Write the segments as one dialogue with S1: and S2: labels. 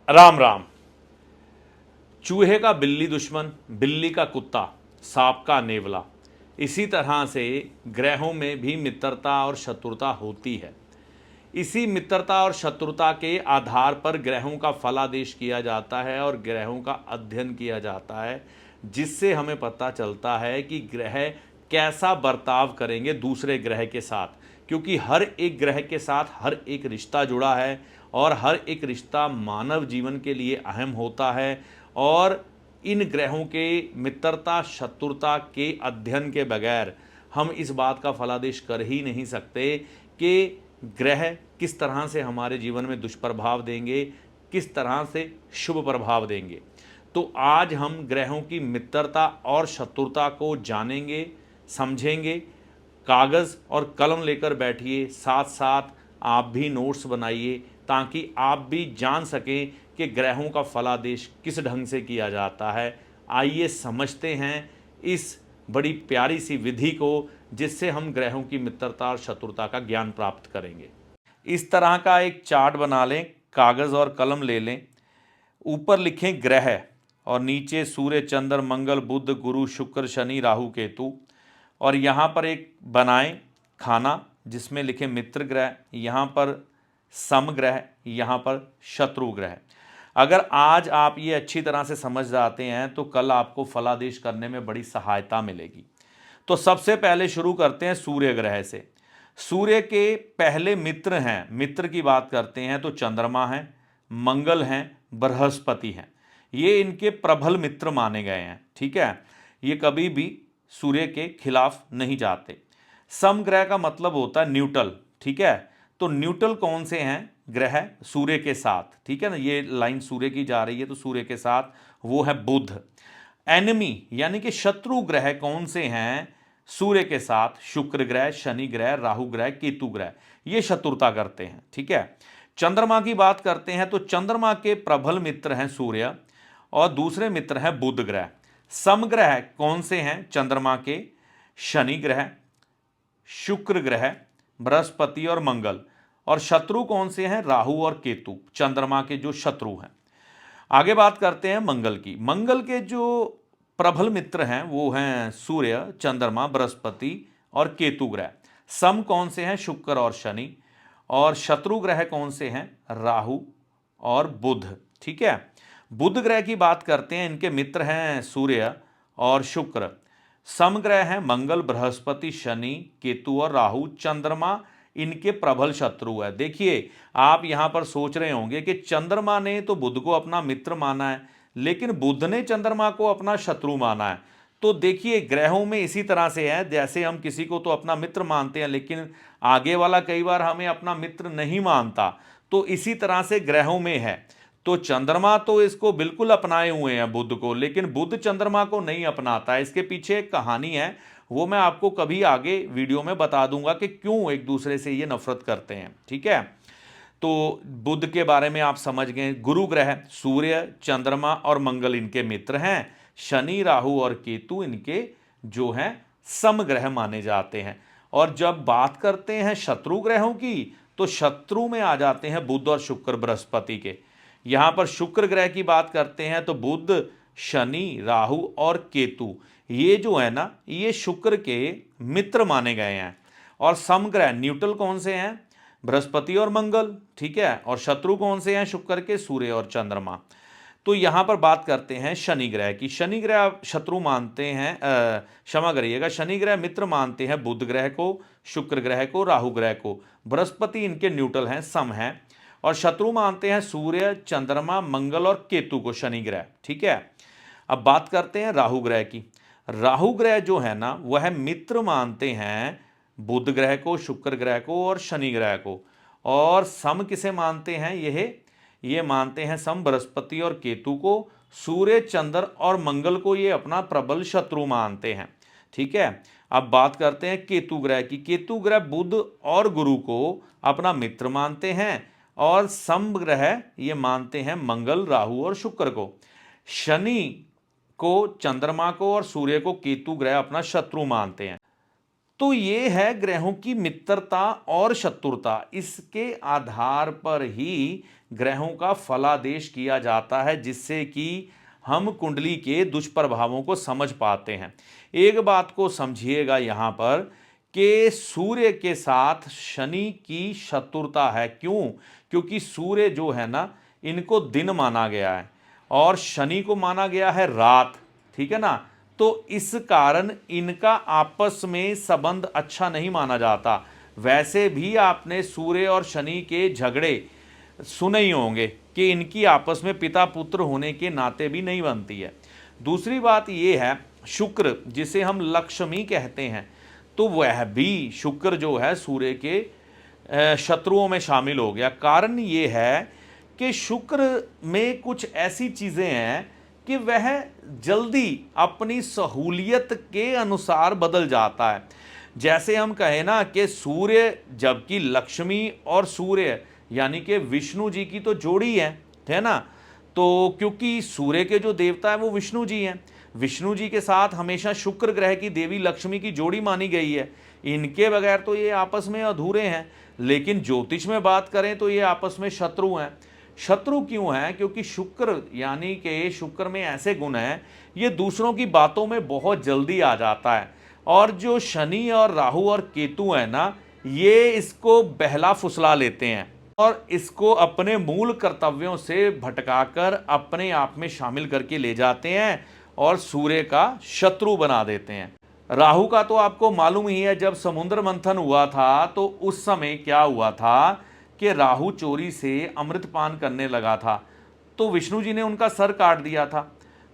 S1: राम राम। चूहे का बिल्ली दुश्मन, बिल्ली का कुत्ता, सांप का नेवला। इसी तरह से ग्रहों में भी मित्रता और शत्रुता होती है। इसी मित्रता और शत्रुता के आधार पर ग्रहों का फलादेश किया जाता है और ग्रहों का अध्ययन किया जाता है, जिससे हमें पता चलता है कि ग्रह कैसा बर्ताव करेंगे दूसरे ग्रह के साथ। क्योंकि हर एक ग्रह के साथ हर एक रिश्ता जुड़ा है और हर एक रिश्ता मानव जीवन के लिए अहम होता है। और इन ग्रहों के मित्रता शत्रुता के अध्ययन के बगैर हम इस बात का फलादेश कर ही नहीं सकते कि ग्रह किस तरह से हमारे जीवन में दुष्प्रभाव देंगे, किस तरह से शुभ प्रभाव देंगे। तो आज हम ग्रहों की मित्रता और शत्रुता को जानेंगे, समझेंगे। कागज़ और कलम लेकर बैठिए, साथ साथ आप भी नोट्स बनाइए ताकि आप भी जान सकें कि ग्रहों का फलादेश किस ढंग से किया जाता है। आइए समझते हैं इस बड़ी प्यारी सी विधि को, जिससे हम ग्रहों की मित्रता और शत्रुता का ज्ञान प्राप्त करेंगे। इस तरह का एक चार्ट बना लें, कागज़ और कलम ले लें। ऊपर लिखें ग्रह और नीचे सूर्य, चंद्र, मंगल, बुध, गुरु, शुक्र, शनि, राहु, केतु। और यहाँ पर एक बनाएं खाना जिसमें लिखें मित्र ग्रह, यहाँ पर समग्रह, यहाँ पर शत्रु ग्रह। अगर आज आप ये अच्छी तरह से समझ जाते हैं तो कल आपको फलादेश करने में बड़ी सहायता मिलेगी। तो सबसे पहले शुरू करते हैं सूर्य ग्रह से। सूर्य के पहले मित्र हैं, मित्र की बात करते हैं तो चंद्रमा है, मंगल हैं, बृहस्पति हैं। ये इनके प्रबल मित्र माने गए हैं। ठीक है, ये कभी भी सूर्य के खिलाफ नहीं जाते। समग्रह का मतलब होता है न्यूट्रल। ठीक है, तो न्यूट्रल कौन से हैं ग्रह सूर्य के साथ? ठीक है ना, ये लाइन सूर्य की जा रही है तो सूर्य के साथ वो है बुध। एनिमी यानी कि शत्रु ग्रह कौन से हैं सूर्य के साथ? शुक्र ग्रह, शनि ग्रह, राहु ग्रह, केतु ग्रह, ये शत्रुता करते हैं। ठीक है, चंद्रमा की बात करते हैं तो चंद्रमा के प्रबल मित्र हैं सूर्य और दूसरे मित्र हैं बुध ग्रह। समग्रह कौन से हैं चंद्रमा के? शनि ग्रह, शुक्र ग्रह, बृहस्पति और मंगल। और शत्रु कौन से हैं? राहु और केतु, चंद्रमा के जो शत्रु हैं। आगे बात करते हैं मंगल की। मंगल के जो प्रबल मित्र हैं वो हैं सूर्य, चंद्रमा, बृहस्पति और केतु ग्रह। सम कौन से हैं? शुक्र और शनि। और शत्रु ग्रह कौन से हैं? राहु और बुध। ठीक है, बुध ग्रह की बात करते हैं, इनके मित्र हैं सूर्य और शुक्र। समग्रह हैं मंगल, बृहस्पति, शनि, केतु और राहु। चंद्रमा इनके प्रबल शत्रु है। देखिए, आप यहां पर सोच रहे होंगे कि चंद्रमा ने तो बुध को अपना मित्र माना है, लेकिन बुध ने चंद्रमा को अपना शत्रु माना है। तो देखिए, ग्रहों में इसी तरह से है, जैसे हम किसी को तो अपना मित्र मानते हैं लेकिन आगे वाला कई बार हमें अपना मित्र नहीं मानता। तो इसी तरह से ग्रहों में है। तो चंद्रमा तो इसको बिल्कुल अपनाए हुए हैं बुध को, लेकिन बुध चंद्रमा को नहीं अपनाता है। इसके पीछे एक कहानी है, वो मैं आपको कभी आगे वीडियो में बता दूंगा कि क्यों एक दूसरे से ये नफरत करते हैं। ठीक है, तो बुध के बारे में आप समझ गए। गुरु ग्रह सूर्य, चंद्रमा और मंगल इनके मित्र हैं। शनि, राहु और केतु इनके जो हैं समग्रह माने जाते हैं। और जब बात करते हैं शत्रु ग्रहों की तो शत्रु में आ जाते हैं बुध और शुक्र, बृहस्पति के। यहां पर शुक्र ग्रह की बात करते हैं तो बुध, शनि, राहु और केतु, ये जो है ना, ये शुक्र के मित्र माने गए हैं। और समग्रह न्यूट्रल कौन से हैं? बृहस्पति और मंगल। ठीक है, और शत्रु कौन से हैं शुक्र के? सूर्य और चंद्रमा। तो यहां पर बात करते हैं शनि ग्रह की। शनि ग्रह शत्रु मानते हैं, क्षमा करिएगा, शनि ग्रह मित्र मानते हैं बुध ग्रह को, शुक्र ग्रह को, राहु ग्रह को। बृहस्पति इनके न्यूट्रल हैं, सम हैं। और शत्रु मानते हैं सूर्य, चंद्रमा, मंगल और केतु को, शनि ग्रह। ठीक है, अब बात करते हैं राहु ग्रह की। राहु ग्रह जो है ना, वह मित्र मानते हैं बुध ग्रह को, शुक्र ग्रह को और शनि ग्रह को। और सम किसे मानते हैं? ये मानते हैं सम बृहस्पति और केतु को। सूर्य, चंद्र और मंगल को ये अपना प्रबल शत्रु मानते हैं। ठीक है, अब बात करते हैं केतु ग्रह की। केतु ग्रह बुध और गुरु को अपना मित्र मानते हैं और सम ग्रह ये मानते हैं मंगल, राहु और शुक्र को। शनि को, चंद्रमा को और सूर्य को केतु ग्रह अपना शत्रु मानते हैं। तो ये है ग्रहों की मित्रता और शत्रुता। इसके आधार पर ही ग्रहों का फलादेश किया जाता है, जिससे कि हम कुंडली के दुष्प्रभावों को समझ पाते हैं। एक बात को समझिएगा यहां पर कि सूर्य के साथ शनि की शत्रुता है। क्यों? क्योंकि सूर्य जो है ना, इनको दिन माना गया है और शनि को माना गया है रात। ठीक है ना? तो इस कारण इनका आपस में संबंध अच्छा नहीं माना जाता। वैसे भी आपने सूर्य और शनि के झगड़े सुने ही होंगे कि इनकी आपस में पिता पुत्र होने के नाते भी नहीं बनती है। दूसरी बात यह है, शुक्र जिसे हम लक्ष्मी कहते हैं, तो वह भी शुक्र जो है सूर्य के शत्रुओं में शामिल हो गया। कारण ये है कि शुक्र में कुछ ऐसी चीजें हैं कि वह जल्दी अपनी सहूलियत के अनुसार बदल जाता है। जैसे हम कहें ना कि सूर्य, जबकि लक्ष्मी और सूर्य यानी कि विष्णु जी की तो जोड़ी है ना? तो क्योंकि सूर्य के जो देवता है वो विष्णु जी हैं, विष्णु जी के साथ हमेशा शुक्र ग्रह की देवी लक्ष्मी की जोड़ी मानी गई है। इनके बगैर तो ये आपस में अधूरे हैं। लेकिन ज्योतिष में बात करें तो ये आपस में शत्रु हैं। शत्रु क्यों है? क्योंकि शुक्र यानी कि शुक्र में ऐसे गुण हैं, ये दूसरों की बातों में बहुत जल्दी आ जाता है। और जो शनि और राहु और केतु है ना, ये इसको बहला फुसला लेते हैं और इसको अपने मूल कर्तव्यों से भटकाकर अपने आप में शामिल करके ले जाते हैं और सूर्य का शत्रु बना देते हैं। राहु का तो आपको मालूम ही है, जब समुद्र मंथन हुआ था तो उस समय क्या हुआ था कि राहु चोरी से अमृत पान करने लगा था, तो विष्णु जी ने उनका सर काट दिया था।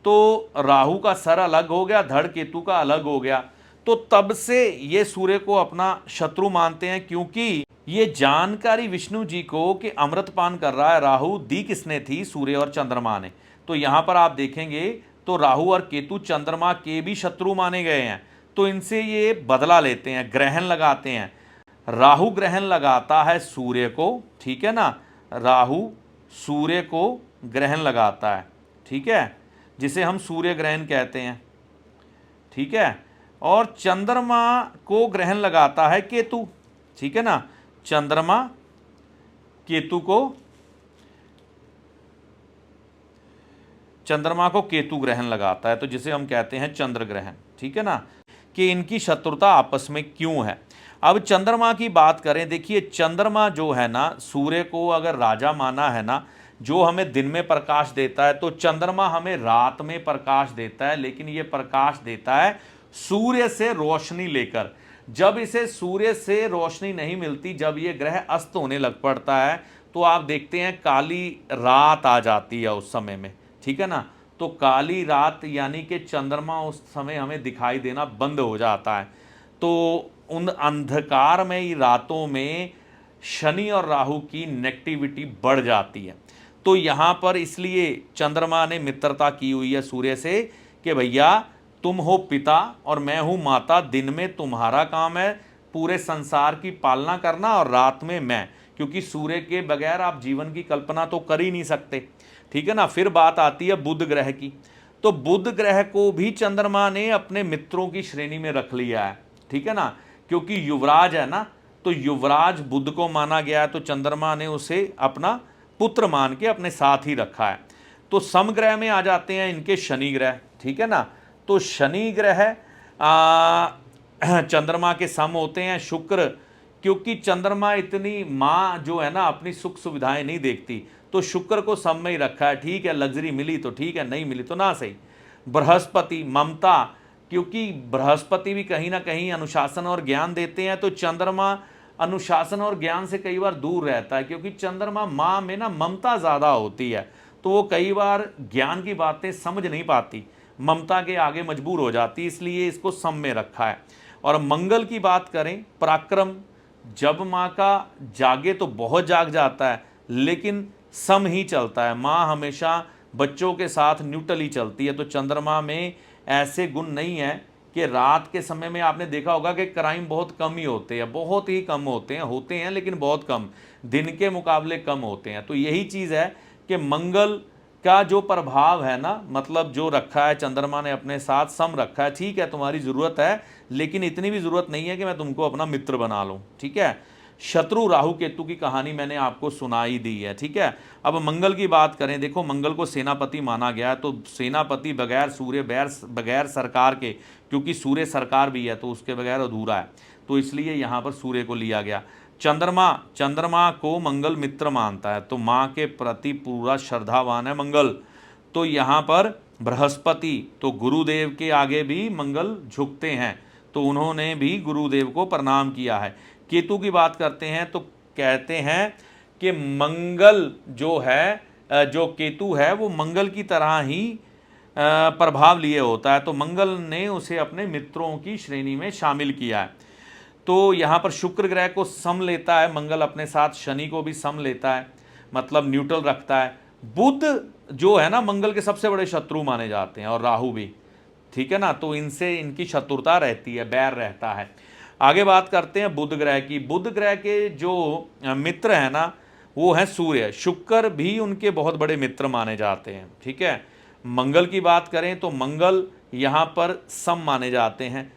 S1: तो राहु का सर अलग हो गया, धड़ केतु का अलग हो गया। तो तब से ये सूर्य को अपना शत्रु मानते हैं, क्योंकि ये जानकारी विष्णु जी को कि अमृत पान कर रहा है राहु, दी किसने थी? सूर्य और चंद्रमा ने। तो यहां पर आप देखेंगे तो राहु और केतु चंद्रमा के भी शत्रु माने गए हैं। तो इनसे ये बदला लेते हैं, ग्रहण लगाते हैं। राहु ग्रहण लगाता है सूर्य को, ठीक है ना? राहु सूर्य को ग्रहण लगाता है, ठीक है, जिसे हम सूर्य ग्रहण कहते हैं, ठीक है। और चंद्रमा को ग्रहण लगाता है केतु, ठीक है ना? चंद्रमा को केतु ग्रहण लगाता है, तो जिसे हम कहते हैं चंद्र ग्रहण, ठीक है ना? कि इनकी शत्रुता आपस में क्यों है। अब चंद्रमा की बात करें, देखिए चंद्रमा जो है ना, सूर्य को अगर राजा माना है ना, जो हमें दिन में प्रकाश देता है, तो चंद्रमा हमें रात में प्रकाश देता है। लेकिन ये प्रकाश देता है सूर्य से रोशनी लेकर। जब इसे सूर्य से रोशनी नहीं मिलती, जब ये ग्रह अस्त होने लग पड़ता है, तो आप देखते हैं काली रात आ जाती है उस समय में, ठीक है ना? तो काली रात यानी कि चंद्रमा उस समय हमें दिखाई देना बंद हो जाता है। तो उन अंधकारमयी रातों में शनि और राहु की नेगेटिविटी बढ़ जाती है। तो यहाँ पर इसलिए चंद्रमा ने मित्रता की हुई है सूर्य से कि भैया तुम हो पिता और मैं हूँ माता, दिन में तुम्हारा काम है पूरे संसार की पालना करना और रात में मैं, क्योंकि सूर्य के बगैर आप जीवन की कल्पना तो कर ही नहीं सकते, ठीक है ना? फिर बात आती है बुध ग्रह की। तो बुध ग्रह को भी चंद्रमा ने अपने मित्रों की श्रेणी में रख लिया है, ठीक है ना? क्योंकि युवराज है ना, तो युवराज बुध को माना गया है, तो चंद्रमा ने उसे अपना पुत्र मान के अपने साथ ही रखा है। तो समग्रह में आ जाते हैं इनके शनि ग्रह, ठीक है ना? तो शनि ग्रह चंद्रमा के सम होते हैं। शुक्र, क्योंकि चंद्रमा इतनी माँ जो है ना अपनी सुख सुविधाएं नहीं देखती, तो शुक्र को सम में ही रखा है। ठीक है, लग्जरी मिली तो ठीक है, नहीं मिली तो ना सही। बृहस्पति ममता, क्योंकि बृहस्पति भी कहीं ना कहीं अनुशासन और ज्ञान देते हैं, तो चंद्रमा अनुशासन और ज्ञान से कई बार दूर रहता है, क्योंकि चंद्रमा माँ में ना ममता ज़्यादा होती है, तो वो कई बार ज्ञान की बातें समझ नहीं पाती, ममता के आगे मजबूर हो जाती, इसलिए इसको सम में रखा है। और मंगल की बात करें, पराक्रम, जब माँ का जागे तो बहुत जाग जाता है, लेकिन सम ही चलता है। माँ हमेशा बच्चों के साथ न्यूट्रल ही चलती है। तो चंद्रमा में ऐसे गुण नहीं है कि रात के समय में आपने देखा होगा कि क्राइम बहुत कम ही होते हैं, बहुत ही कम होते हैं लेकिन बहुत कम, दिन के मुकाबले कम होते हैं। तो यही चीज़ है कि मंगल का जो प्रभाव है ना, मतलब जो रखा है चंद्रमा ने अपने साथ सम रखा है, ठीक है तुम्हारी जरूरत है, लेकिन इतनी भी जरूरत नहीं है कि मैं तुमको अपना मित्र बना लूं, ठीक है। शत्रु राहु केतु की कहानी मैंने आपको सुनाई दी है, ठीक है। अब मंगल की बात करें, देखो मंगल को सेनापति माना गया है, तो सेनापति बगैर सूर्य बगैर सरकार के, क्योंकि सूर्य सरकार भी है तो उसके बगैर अधूरा है, तो इसलिए यहाँ पर सूर्य को लिया गया। चंद्रमा को मंगल मित्र मानता है, तो माँ के प्रति पूरा श्रद्धावान है मंगल। तो यहाँ पर बृहस्पति, तो गुरुदेव के आगे भी मंगल झुकते हैं, तो उन्होंने भी गुरुदेव को प्रणाम किया है। केतु की बात करते हैं तो कहते हैं कि मंगल जो है, जो केतु है वो मंगल की तरह ही प्रभाव लिए होता है, तो मंगल ने उसे अपने मित्रों की श्रेणी में शामिल किया है। तो यहाँ पर शुक्र ग्रह को सम लेता है मंगल, अपने साथ शनि को भी सम लेता है, मतलब न्यूट्रल रखता है। बुध जो है ना मंगल के सबसे बड़े शत्रु माने जाते हैं, और राहु भी, ठीक है ना, तो इनसे इनकी शत्रुता रहती है, बैर रहता है। आगे बात करते हैं बुध ग्रह की। बुध ग्रह के जो मित्र हैं ना वो है सूर्य, शुक्र भी उनके बहुत बड़े मित्र माने जाते हैं, ठीक है। मंगल की बात करें तो मंगल यहाँ पर सम माने जाते हैं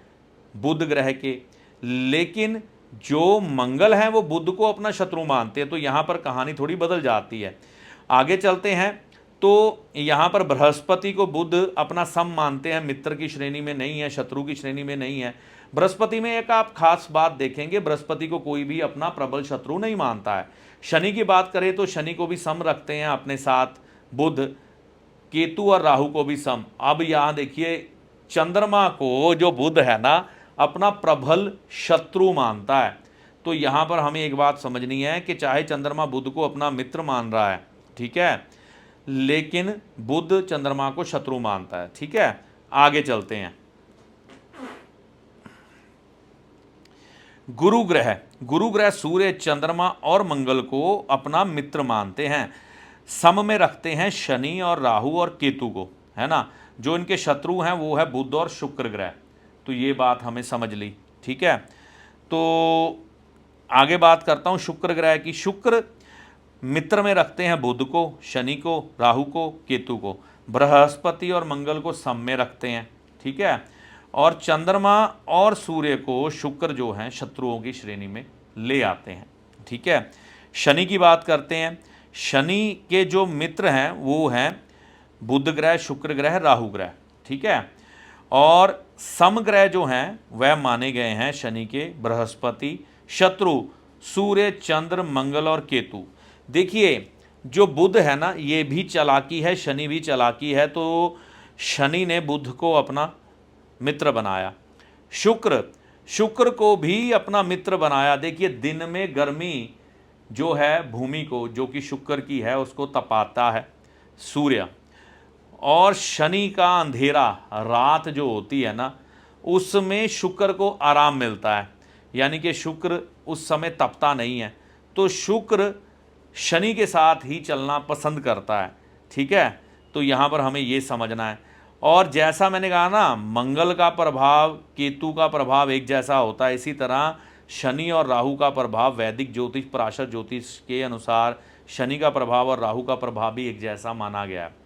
S1: बुध ग्रह के, लेकिन जो मंगल है वो बुध को अपना शत्रु मानते हैं, तो यहाँ पर कहानी थोड़ी बदल जाती है। आगे चलते हैं तो यहाँ पर बृहस्पति को बुध अपना सम मानते हैं, मित्र की श्रेणी में नहीं है, शत्रु की श्रेणी में नहीं है। बृहस्पति में एक आप खास बात देखेंगे, बृहस्पति को कोई भी अपना प्रबल शत्रु नहीं मानता है। शनि की बात करें तो शनि को भी सम रखते हैं अपने साथ बुध, केतु और राहु को भी सम। अब यहाँ देखिए चंद्रमा को जो बुध है ना अपना प्रबल शत्रु मानता है, तो यहाँ पर हमें एक बात समझनी है कि चाहे चंद्रमा बुध को अपना मित्र मान रहा है, ठीक है, लेकिन बुध चंद्रमा को शत्रु मानता है, ठीक है। आगे चलते हैं। गुरु ग्रह सूर्य, चंद्रमा और मंगल को अपना मित्र मानते हैं, सम में रखते हैं शनि और राहु और केतु को, है ना। जो इनके शत्रु हैं वो है बुध और शुक्र ग्रह, तो ये बात हमें समझ ली, ठीक है। तो आगे बात करता हूँ शुक्र ग्रह की। शुक्र मित्र में रखते हैं बुध को, शनि को, राहु को, केतु को। बृहस्पति और मंगल को सम में रखते हैं, ठीक है। और चंद्रमा और सूर्य को शुक्र जो हैं शत्रुओं की श्रेणी में ले आते हैं, ठीक है। शनि की बात करते हैं। शनि के जो मित्र हैं वो हैं बुध ग्रह, शुक्र ग्रह, राहु ग्रह, ठीक है। और सम ग्रह जो हैं वह माने गए हैं शनि के बृहस्पति, शत्रु सूर्य, चंद्र, मंगल और केतु। देखिए जो बुध है ना ये भी चालाकी है, शनि भी चालाकी है, तो शनि ने बुध को अपना मित्र बनाया। शुक्र को भी अपना मित्र बनाया। देखिए दिन में गर्मी जो है भूमि को, जो कि शुक्र की है, उसको तपाता है सूर्य, और शनि का अंधेरा रात जो होती है ना उसमें शुक्र को आराम मिलता है, यानी कि शुक्र उस समय तपता नहीं है, तो शुक्र शनि के साथ ही चलना पसंद करता है, ठीक है। तो यहाँ पर हमें ये समझना है। और जैसा मैंने कहा ना मंगल का प्रभाव केतु का प्रभाव एक जैसा होता है, इसी तरह शनि और राहु का प्रभाव वैदिक ज्योतिष पराशर ज्योतिष के अनुसार शनि का प्रभाव और राहु का प्रभाव भी एक जैसा माना गया है।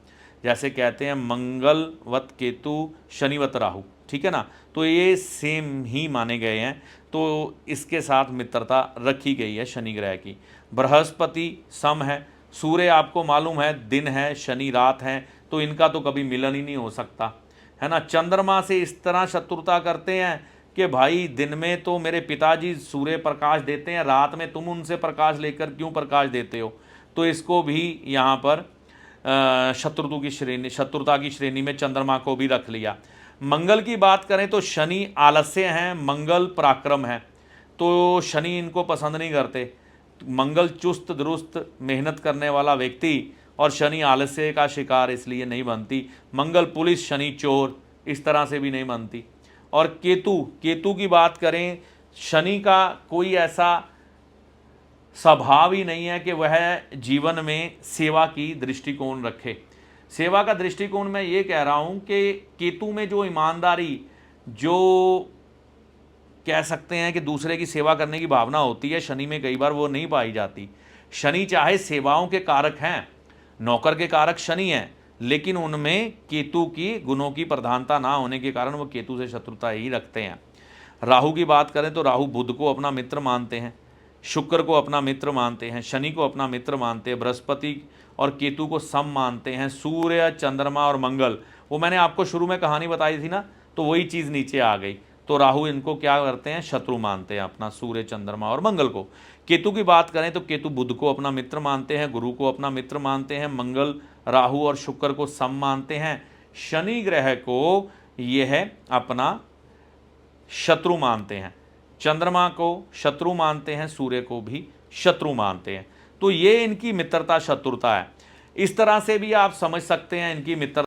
S1: जैसे कहते हैं मंगलवत केतु शनिवत राहु, ठीक है ना, तो ये सेम ही माने गए हैं, तो इसके साथ मित्रता रखी गई है शनि ग्रह की। बृहस्पति सम है, सूर्य आपको मालूम है दिन है, शनि रात है, तो इनका तो कभी मिलन ही नहीं हो सकता, है ना। चंद्रमा से इस तरह शत्रुता करते हैं कि भाई दिन में तो मेरे पिताजी सूर्य प्रकाश देते हैं, रात में तुम उनसे प्रकाश लेकर क्यों प्रकाश देते हो, तो इसको भी यहाँ पर शत्रुता की श्रेणी में चंद्रमा को भी रख लिया। मंगल की बात करें तो शनि आलस्य हैं, मंगल पराक्रम है, तो शनि इनको पसंद नहीं करते। मंगल चुस्त दुरुस्त मेहनत करने वाला व्यक्ति, और शनि आलस्य का शिकार इसलिए नहीं बनती। मंगल पुलिस, शनि चोर, इस तरह से भी नहीं बनती। और केतु की बात करें, शनि का कोई ऐसा स्वभाव ही नहीं है कि वह जीवन में सेवा की दृष्टिकोण रखे। सेवा का दृष्टिकोण मैं ये कह रहा हूँ कि केतु में जो ईमानदारी, जो कह सकते हैं कि दूसरे की सेवा करने की भावना होती है, शनि में कई बार वो नहीं पाई जाती। शनि चाहे सेवाओं के कारक हैं, नौकर के कारक शनि हैं, लेकिन उनमें केतु की गुणों की प्रधानता ना होने के कारण वो केतु से शत्रुता ही रखते हैं। राहु की बात करें तो राहु बुध को अपना मित्र मानते हैं, शुक्र को अपना मित्र मानते हैं, शनि को अपना मित्र मानते हैं, बृहस्पति और केतु को सम मानते हैं, सूर्य, चंद्रमा और मंगल, वो मैंने आपको शुरू में कहानी बताई थी ना, तो वही चीज़ नीचे आ गई। तो राहु इनको क्या करते हैं, शत्रु मानते हैं अपना, सूर्य, चंद्रमा और मंगल को। केतु की बात करें तो केतु बुध को अपना मित्र मानते हैं, गुरु को अपना मित्र मानते हैं, मंगल, राहु और शुक्र को सम मानते हैं, शनि ग्रह को यह अपना शत्रु मानते हैं, चंद्रमा को शत्रु मानते हैं, सूर्य को भी शत्रु मानते हैं। तो ये इनकी मित्रता शत्रुता है। इस तरह से भी आप समझ सकते हैं इनकी मित्रता